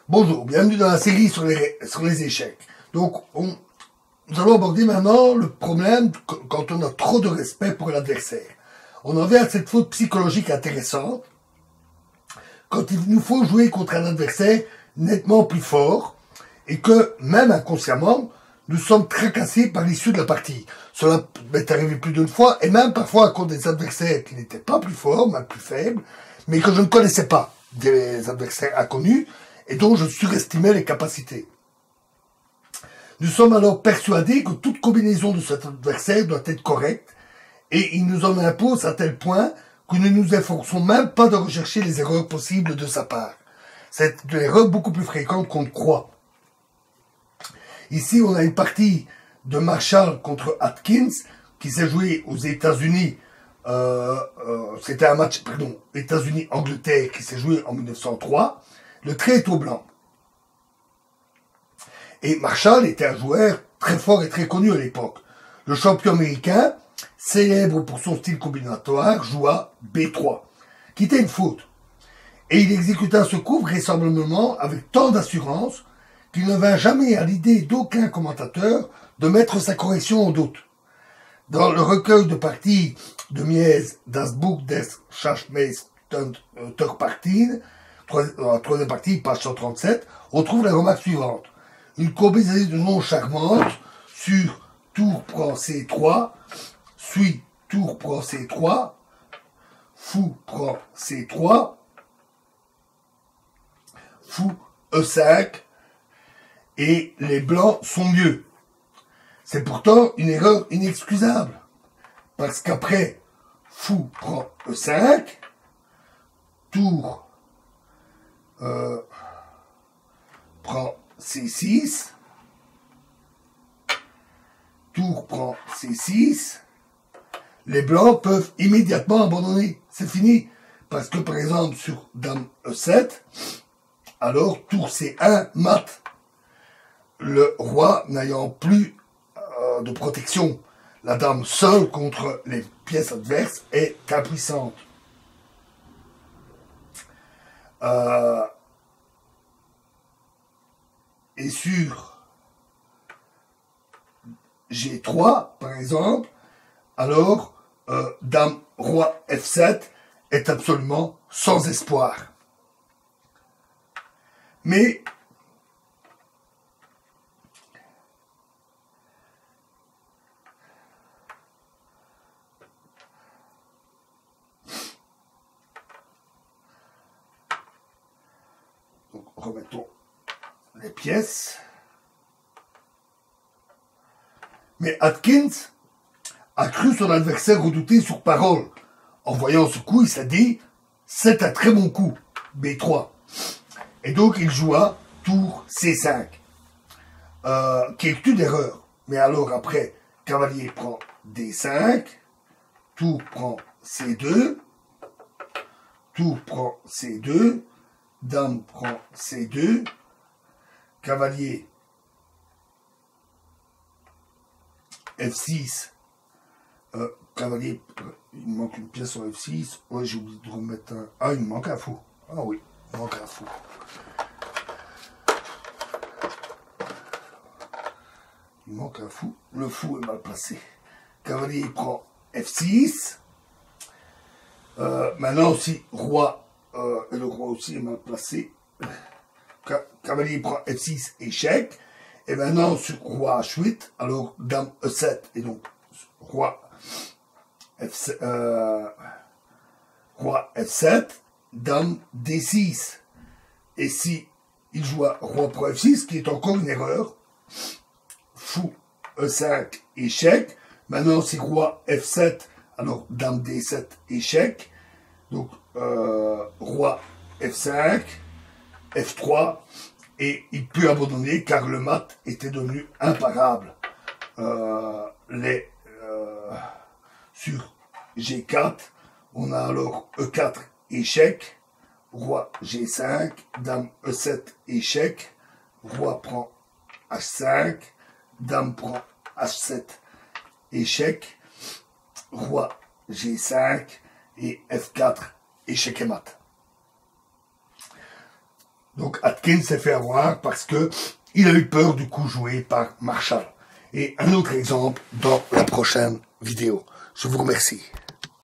Bonjour, bienvenue dans la série sur les échecs. Donc, nous allons aborder maintenant le problème quand on a trop de respect pour l'adversaire. On en vient à cette faute psychologique intéressante quand il nous faut jouer contre un adversaire nettement plus fort et que, même inconsciemment, nous sommes tracassés par l'issue de la partie. Cela m'est arrivé plus d'une fois, et même parfois contre des adversaires qui n'étaient pas plus forts, mais plus faibles, mais que je ne connaissais pas, des adversaires inconnus, et dont je surestimais les capacités. Nous sommes alors persuadés que toute combinaison de cet adversaire doit être correcte, et il nous en impose à tel point que nous ne nous efforçons même pas de rechercher les erreurs possibles de sa part. C'est une erreur beaucoup plus fréquente qu'on ne croit. Ici, on a une partie de Marshall contre Atkins qui s'est joué aux États-Unis. C'était un match, États-Unis-Angleterre qui s'est joué en 1903. Le trait est au blanc. Et Marshall était un joueur très fort et très connu à l'époque. Le champion américain, célèbre pour son style combinatoire, joua B3, qui était une faute. Et il exécuta ce coup vraisemblablement avec tant d'assurance qu'il ne vint jamais à l'idée d'aucun commentateur de mettre sa correction en doute. Dans le recueil de parties de Mies, Das Buch des Schachmeisterpartien, troisième partie, page 137, on trouve la remarque suivante. Une combinaison charmante sur tour prend C3, suit tour prend C3, fou prend C3, fou E5, et les blancs sont mieux. C'est pourtant une erreur inexcusable, parce qu'après, fou prend E5, tour prend C6, tour prend C6, les blancs peuvent immédiatement abandonner. C'est fini. Parce que par exemple sur dame E7, alors tour C1 mat. Le roi n'ayant plus de protection. La dame seule contre les pièces adverses est impuissante. Et sur G3, par exemple, alors dame roi F7 est absolument sans espoir. Mais donc remettons les pièces. Mais Atkins a cru son adversaire redouté sur parole. En voyant ce coup, il s'est dit « c'est un très bon coup, B3 ». Et donc, il joua tour C5, qui est une erreur. Mais alors, après, cavalier prend D5, tour prend C2, tour prend C2, dame prend C2, cavalier F6, cavalier, il me manque une pièce en F6, ouais, j'ai oublié de remettre un... Ah, il me manque un fou. Ah oui, il me manque un fou. Il manque un fou, le fou est mal placé. Cavalier prend F6, maintenant aussi, roi, et le roi aussi est mal placé. Cavalier prend F6, échec. Et maintenant, sur roi H8, alors dame E7, et donc roi F7, dame D6. Et si il joue roi prend F6, qui est encore une erreur, fou E5, échec. Maintenant, c'est roi F7, alors dame D7, échec. Donc, roi F5, F3, et il peut abandonner car le mat était devenu imparable. Sur G4, on a alors E4, échec, roi G5, dame E7, échec, roi prend H5, dame prend H7, échec, roi G5 et F4, échec et mat. Donc Atkins s'est fait avoir parce que il a eu peur du coup joué par Marshall. Et un autre exemple dans la prochaine vidéo. Je vous remercie.